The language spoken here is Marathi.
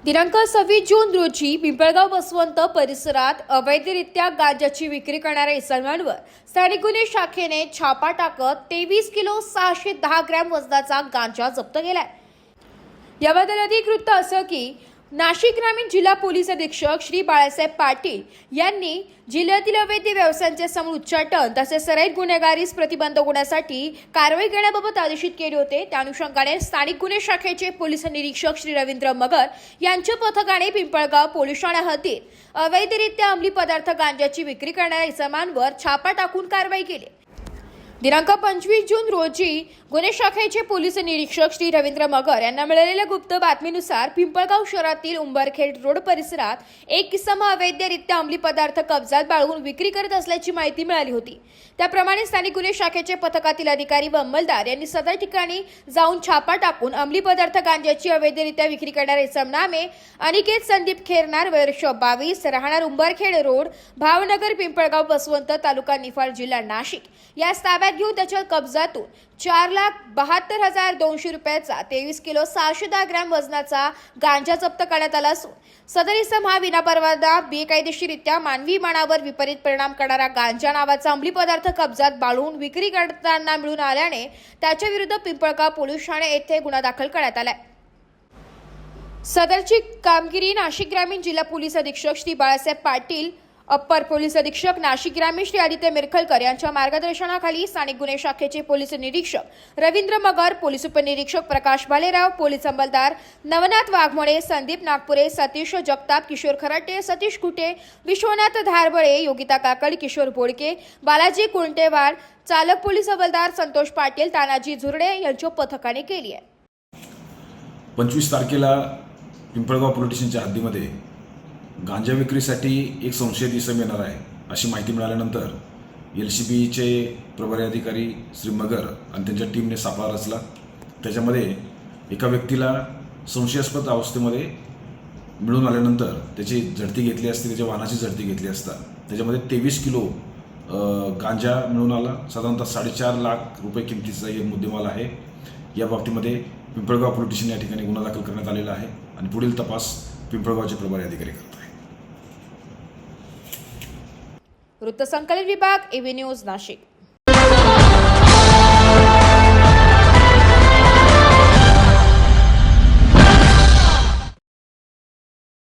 दिनांक 26 जून रोजी पिंपळगाव बसवंत परिसरात अवैधरित्या गांजाची विक्री करणाऱ्या इसमांवर स्थानिक गुन्हे शाखेने छापा टाकत 23 किलो 610 ग्रॅम वजनाचा गांजा जप्त केलाय। याबद्दल अधिक वृत्त असं की नाशिक ग्रामीण जिल्हा पोलीस अधीक्षक श्री बाळासाहेब पाटील यांनी जिल्ह्यातील अवैध व्यवसायांचे समूळ उच्चाटन तसेच सराईत गुन्हेगारीस प्रतिबंध होण्यासाठी कारवाई करण्याबाबत आदेशित केले होते। त्या अनुषंगाने स्थानिक गुन्हे शाखेचे पोलीस निरीक्षक श्री रवींद्र मगर यांच्या पथकाने पिंपळगाव पोलीस ठाण्या हद्दीत अवैधरित्या अंमली पदार्थ गांजाची विक्री करणाऱ्या इसमांवर छापा टाकून कारवाई केली। दिनांक 25 जून रोजी गुन्हे शाखेचे पोलीस निरीक्षक श्री रवींद्र मगर यांना मिळालेल्या गुप्त बातमीनुसार पिंपळगाव शहरातील उंबरखेड रोड परिसरात एक इसम अवैधरित्या अंमली पदार्थ कब्जात बाळगून विक्री करत असल्याची माहिती मिळाली होती। त्याप्रमाणे स्थानिक गुन्हे शाखेचे पथकातील अधिकारी व अंमलदार यांनी सदर ठिकाणी जाऊन छापा टाकून अंमली पदार्थ गांजाची अवैधरित्या विक्री करणारे इसम नामे अनिकेत संदीप खेरनार वर्ष 22 राहणार उंबरखेड रोड भावनगर पिंपळगाव बसवंत तालुका निफाड जिल्हा नाशिक या ताब्यात घेऊन त्याच्या कब्जातून 4,72,200 रुपयाचा 23 किलो 610 ग्रॅम वजनाचा गांजा जप्त करण्यात आला असून सदर इसम हा विनापरवाना बेकायदेशीररित्या मानवी मनावर विपरीत परिणाम करणारा गांजा नावाचा अंमली पदार्थ कब्जात बाळगून विक्री करताना मिळून आल्याने त्याच्या विरुद्ध पिंपळगाव पोलीस ठाणे येथे गुन्हा दाखल करण्यात आलाय। सदरची कामगिरी नाशिक ग्रामीण जिल्हा पोलीस अधीक्षक श्री बाळासाहेब पाटील अप्पर पोलीस अधीक्षक नाशिक ग्रामीण श्री आदित्य मिरखलकर यांच्या मार्गदर्शनाखाली स्थानिक गुन्हे शाखेचे पोलीस निरीक्षक रवींद्र मगर, पोलीस उपनिरीक्षक प्रकाश भालेराव, पोलीस अंमलदार नवनाथ वाघमोडे, संदीप नागपुरे, सतीश जगताप, किशोर खराटे, सतीश कुटे, विश्वनाथ धारबळे, योगिता काकड, किशोर बोडके, बालाजी कुंटेवार, चालक पोलीस हवालदार संतोष पाटील, तानाजी झुरडे यांच्या पथकाने केली आहे। 25 तारखेला पिंपळगाव पोलीस स्टेशनच्या हद्दीमध्ये गांजा विक्रीसाठी एक संशयित इसम येणार आहे अशी माहिती मिळाल्यानंतर LCBचे प्रभारी अधिकारी श्री मगर आणि त्यांच्या टीमने सापळा रचला। त्याच्यामध्ये एका व्यक्तीला संशयास्पद अवस्थेमध्ये मिळून आल्यानंतर त्याची झडती घेतली असती, त्याच्या वाहनाची झडती घेतली असता त्याच्यामध्ये 23 किलो गांजा मिळून आला। साधारणतः 4.5 लाख रुपये किमतीचा हे मुद्देमाल आहे। या बाबतीमध्ये पिंपळगाव पोलीस स्टेशन या ठिकाणी गुन्हा दाखल करण्यात आलेला आहे आणि पुढील तपास पिंपळगावचे प्रभारी अधिकारी करत आहेत। वृत्तसंकलन विभाग, AV न्यूज, नाशिक।